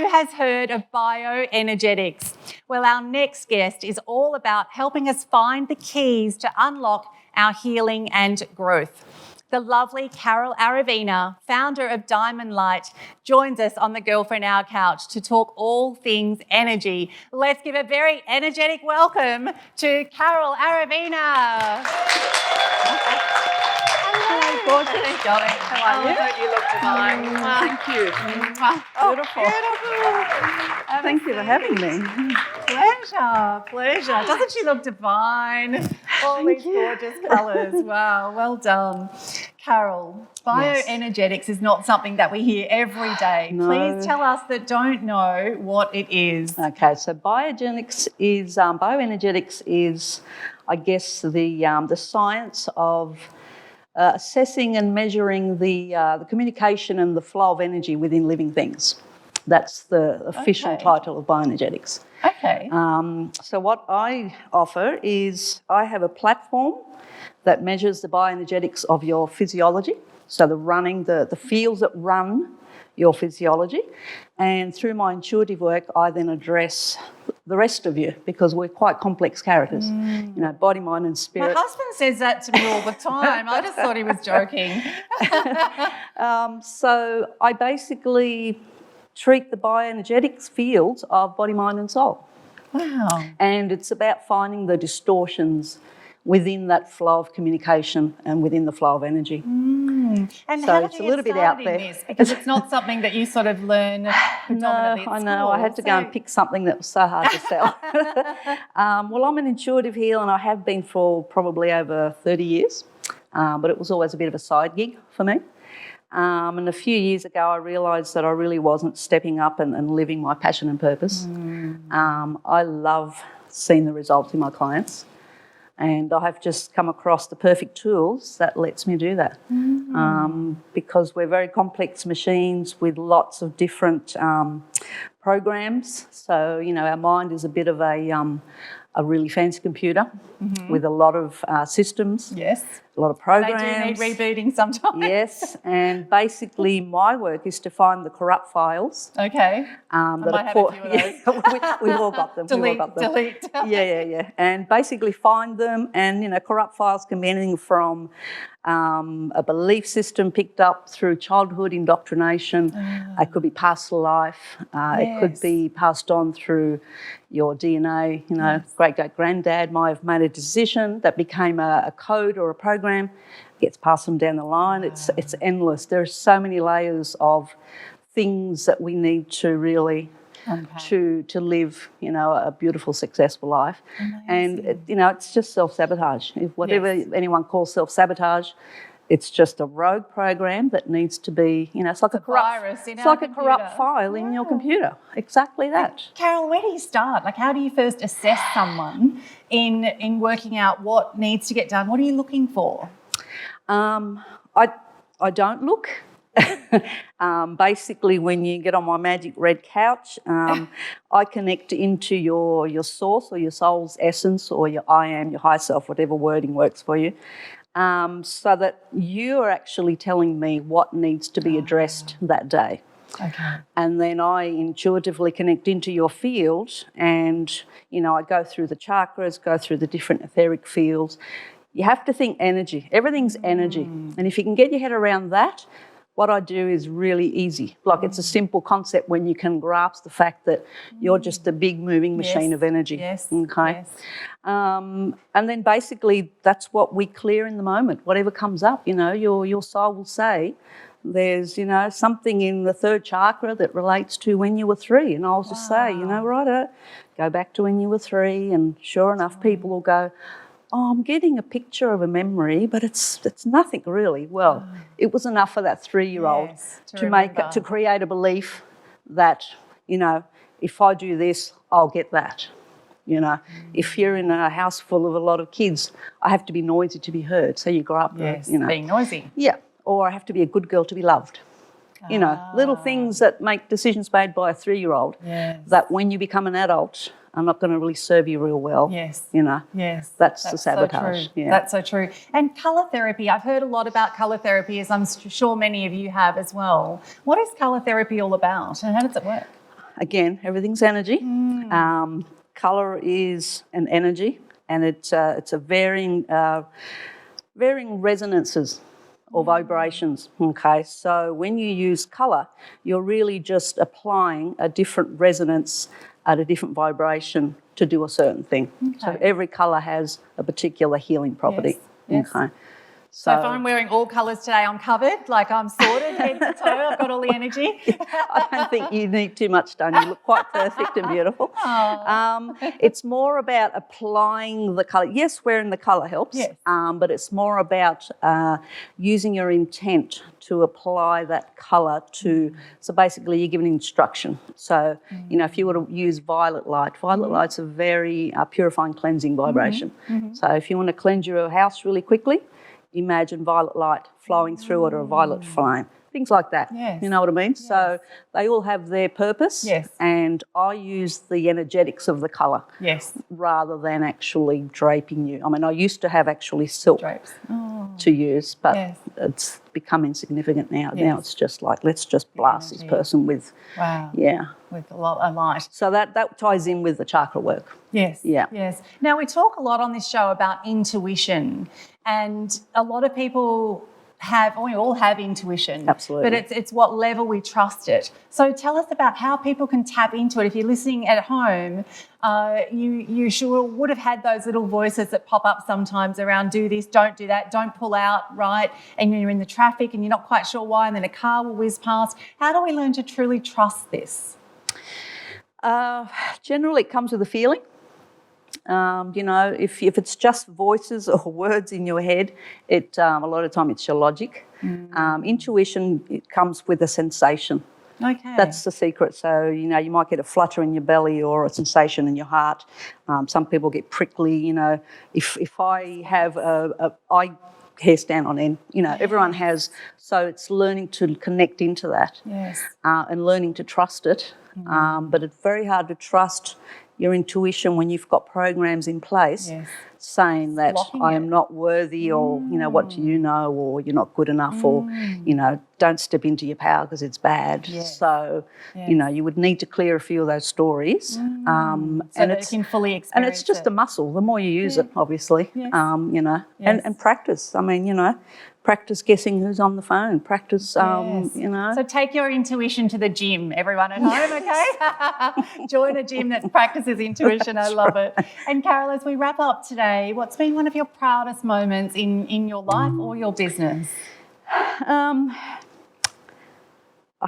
Who has heard of bioenergetics? Well, our next guest is all about helping us find the keys to unlock our healing and growth. The lovely Carol Aravena, founder of Diamond Light, joins us on the Girlfriend Hour couch to talk all things energy. Let's give a very energetic welcome to Carol Aravena. Hello, gorgeous. Darling. How are you? Don't you look divine? Thank you. Beautiful. Thank you for having me. Pleasure. Doesn't she look divine? All these gorgeous colours. Wow, well done. Carol, bioenergetics is not something that we hear every day. No. Please tell us that don't know what it is. Okay, so bioenergetics is, I guess, the science of assessing and measuring the communication and the flow of energy within living things. That's the official title of bioenergetics. Okay. So what I offer is I have a platform that measures the bioenergetics of your physiology, so the fields that run your physiology, and through my intuitive work I then address the rest of you, because we're quite complex characters, body, mind and spirit. My husband says that to me all the time. I just thought he was joking. So I basically treat the bioenergetics fields of body, mind and soul. Wow. And it's about finding the distortions within that flow of communication and within the flow of energy. And So how did it's you a little get bit out started in there. this? Because it's not something that you sort of learn predominantly at I know. school, I had to go and pick something that was so hard to sell. Well, I'm an intuitive healer and I have been for probably over 30 years, but it was always a bit of a side gig for me. And a few years ago, I realised that I really wasn't stepping up and living my passion and purpose. I love seeing the results in my clients. And I have just come across the perfect tools that lets me do that. Because we're very complex machines with lots of different programs. So, our mind is a bit of a really fancy computer with a lot of systems. Yes. A lot of programs. They do need rebooting sometimes. Yes, and basically my work is to find the corrupt files. Okay. That might have a few of those. We've all got them. Delete. Yeah. And basically find them, and corrupt files can be anything from a belief system picked up through childhood indoctrination. It could be past life. It could be passed on through your DNA. Great-great-granddad might have made a decision that became a code or a program, gets passed them down the line. It's endless. There are so many layers of things that we need to really to live, a beautiful, successful life. Amazing. And it's just self-sabotage. Whatever anyone calls self-sabotage, it's just a rogue program that needs to be, it's like a corrupt virus in it's our like a corrupt file in your computer. Exactly that. Carol, where do you start? Like, how do you first assess someone in working out what needs to get done? What are you looking for? I don't look. Basically, when you get on my magic red couch, I connect into your source or your soul's essence or your I am, your high self, whatever wording works for you, so that you are actually telling me what needs to be addressed that day. Okay. And then I intuitively connect into your field and, I go through the chakras, go through the different etheric fields. You have to think energy. Everything's energy. And if you can get your head around that, what I do is really easy. Like, it's a simple concept when you can grasp the fact that you're just a big moving machine of energy. Yes. Okay. Yes. And then basically that's what we clear in the moment. Whatever comes up, your soul will say, there's, something in the third chakra that relates to when you were 3. And I'll just say, righto, go back to when you were 3. And sure enough, people will go, oh, I'm getting a picture of a memory, but it's nothing really. Well, it was enough for that 3-year-old to create a belief that, if I do this, I'll get that. If you're in a house full of a lot of kids, I have to be noisy to be heard. So you grow up, being noisy. Yeah, or I have to be a good girl to be loved. Little things that make decisions made by a 3-year-old that when you become an adult are not going to really serve you real well. Yes. Yes. That's the sabotage. So true. That's so true. And colour therapy, I've heard a lot about colour therapy, as I'm sure many of you have as well. What is colour therapy all about and how does it work? again, everything's energy. Colour is an energy, and it's a varying resonances or vibrations, okay? So when you use colour, you're really just applying a different resonance at a different vibration to do a certain thing. Okay. So every colour has a particular healing property, okay? So if I'm wearing all colours today, I'm covered, like I'm sorted head to toe, I've got all the energy. I don't think you need too much done. You look quite perfect and beautiful. It's more about applying the colour. Yes, wearing the colour helps, but it's more about using your intent to apply that colour to, so basically you're given instruction. So, you know, if you were to use violet light's a very purifying, cleansing vibration. So if you want to cleanse your house really quickly, imagine violet light flowing through it or a violet flame, things like that. You know what I mean? So they all have their purpose, and I use the energetics of the colour rather than actually draping you. I mean, I used to have actually silk to use, but it's become insignificant now. Now it's just like, let's just blast this person with, with a lot of light. So that ties in with the chakra work. Yes. Now, we talk a lot on this show about intuition, and a lot of people we all have intuition. Absolutely. But it's what level we trust it. So tell us about how people can tap into it. If you're listening at home, you sure would have had those little voices that pop up sometimes around, do this, don't do that, don't pull out, right? And you're in the traffic and you're not quite sure why, and then a car will whiz past. How do we learn to truly trust this? Generally, it comes with a feeling. You know, if it's just voices or words in your head, a lot of time it's your logic. Intuition, it comes with a sensation. Okay. That's the secret. So, you know, you might get a flutter in your belly or a sensation in your heart. Some people get prickly, you know. If I have I hair stand on end, you know, everyone has. So it's learning to connect into that and learning to trust it. But it's very hard to trust your intuition when you've got programs in place saying that I am not worthy, or, you know, what do you know, or you're not good enough, or, you know, don't step into your power because it's bad. So, you know, you would need to clear a few of those stories. So that you can fully experience it. And it's just a muscle. The more you use it, obviously, you know, and practice. I mean, you know, practice guessing who's on the phone. Practice, you know. So take your intuition to the gym, everyone at home, okay? Join a gym that practices intuition. I love it. And Carol, as we wrap up today, what's been one of your proudest moments in your life or your business? I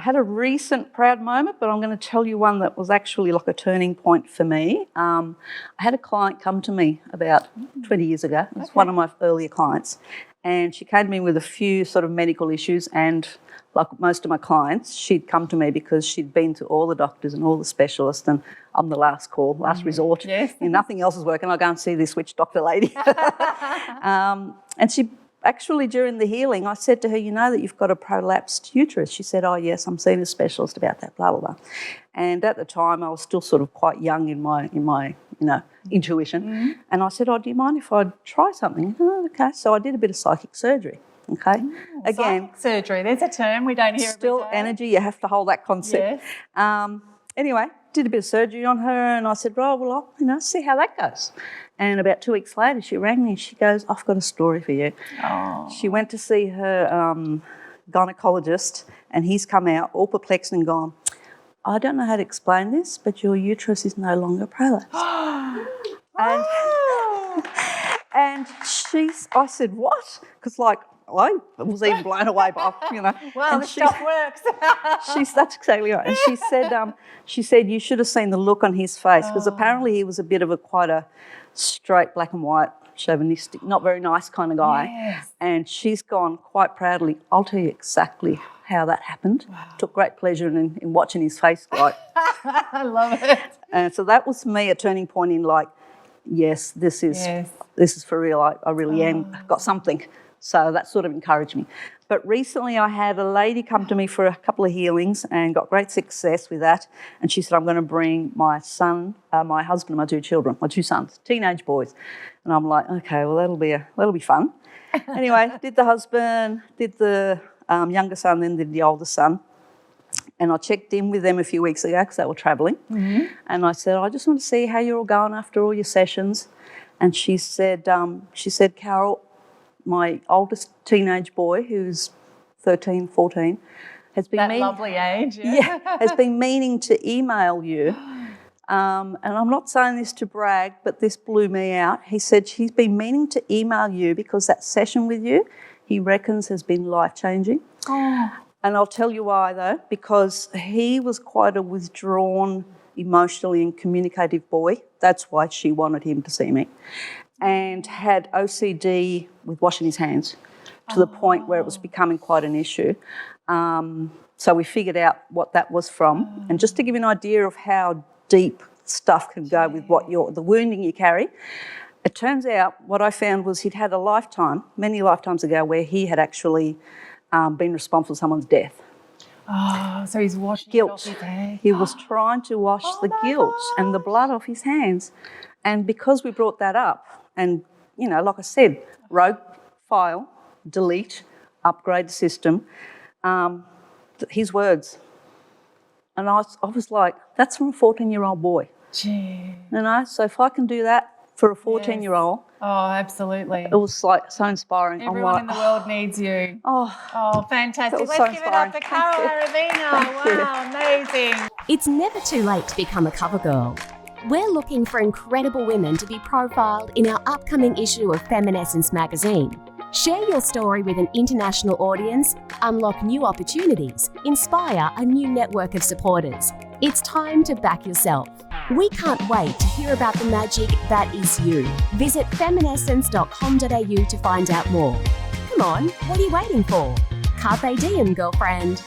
had a recent proud moment, but I'm going to tell you one that was actually like a turning point for me. I had a client come to me about 20 years ago. It was one of my earlier clients. And she came to me with a few sort of medical issues, and like most of my clients, she'd come to me because she'd been to all the doctors and all the specialists, and I'm the last call, last resort. And nothing else is working. I'll go and see this witch doctor lady. And she actually, during the healing, I said to her, you know that you've got a prolapsed uterus? She said, oh, yes, I'm seeing a specialist about that, blah, blah, blah. And at the time, I was still sort of quite young in my you know, intuition. And I said, oh, do you mind if I try something? Oh, okay. So I did a bit of psychic surgery. Okay. Again, psychic surgery. There's a term we don't hear. Still energy. You have to hold that concept. Anyway, did a bit of surgery on her, and I said, oh, well, I'll, you know, see how that goes. And about 2 weeks later, she rang me and she goes, I've got a story for you. She went to see her gynecologist, and he's come out all perplexed and gone, I don't know how to explain this, but your uterus is no longer prolapsed. And I said, what? Because, like, I was even blown away by, you know. Wow, this stuff works. That's exactly right. And she said, you should have seen the look on his face, because apparently he was a bit of quite a straight, black and white, chauvinistic, not very nice kind of guy. And she's gone quite proudly, I'll tell you exactly how that happened. Took great pleasure in watching his face. Like, I love it. And so that was for me a turning point in, like, yes, this is for real. I really am, got something. So that sort of encouraged me. But recently I had a lady come to me for a couple of healings and got great success with that. And she said, I'm going to bring my son, my husband and my 2 children, my 2 sons, teenage boys. And I'm like, okay, well, that'll be fun. Anyway, did the husband, did the younger son, then did the older son. And I checked in with them a few weeks ago because they were travelling. Mm-hmm. And I said, I just want to see how you're all going after all your sessions. And she said, Carol, my oldest teenage boy, who's 13, 14, has been lovely age. has been meaning to email you. And I'm not saying this to brag, but this blew me out. He said he's been meaning to email you because that session with you, he reckons, has been life-changing. Oh. And I'll tell you why, though, because he was quite a withdrawn, emotionally and communicative boy. That's why she wanted him to see me. And had OCD with washing his hands to the point where it was becoming quite an issue. So we figured out what that was from. And just to give you an idea of how deep stuff can go with the wounding you carry, it turns out what I found was he'd had a lifetime, many lifetimes ago, where he had actually been responsible for someone's death. Oh, so he's washing it off his hands. He was trying to wash the guilt and the blood off his hands. And because we brought that up, and, you know, like I said, rogue file, delete, upgrade the system, his words. And I was like, that's from a 14-year-old boy. Gee. You know, so if I can do that for a 14-year-old. Oh, absolutely. It was like so inspiring. Everyone in the world needs you. Oh, fantastic. Let's give it up for Carol Aravena. Wow, amazing. It's never too late to become a cover girl. We're looking for incredible women to be profiled in our upcoming issue of Feminescence magazine. Share your story with an international audience, unlock new opportunities, inspire a new network of supporters. It's time to back yourself. We can't wait to hear about the magic that is you. Visit feminescence.com.au to find out more. Come on, what are you waiting for? Carpe diem, girlfriend.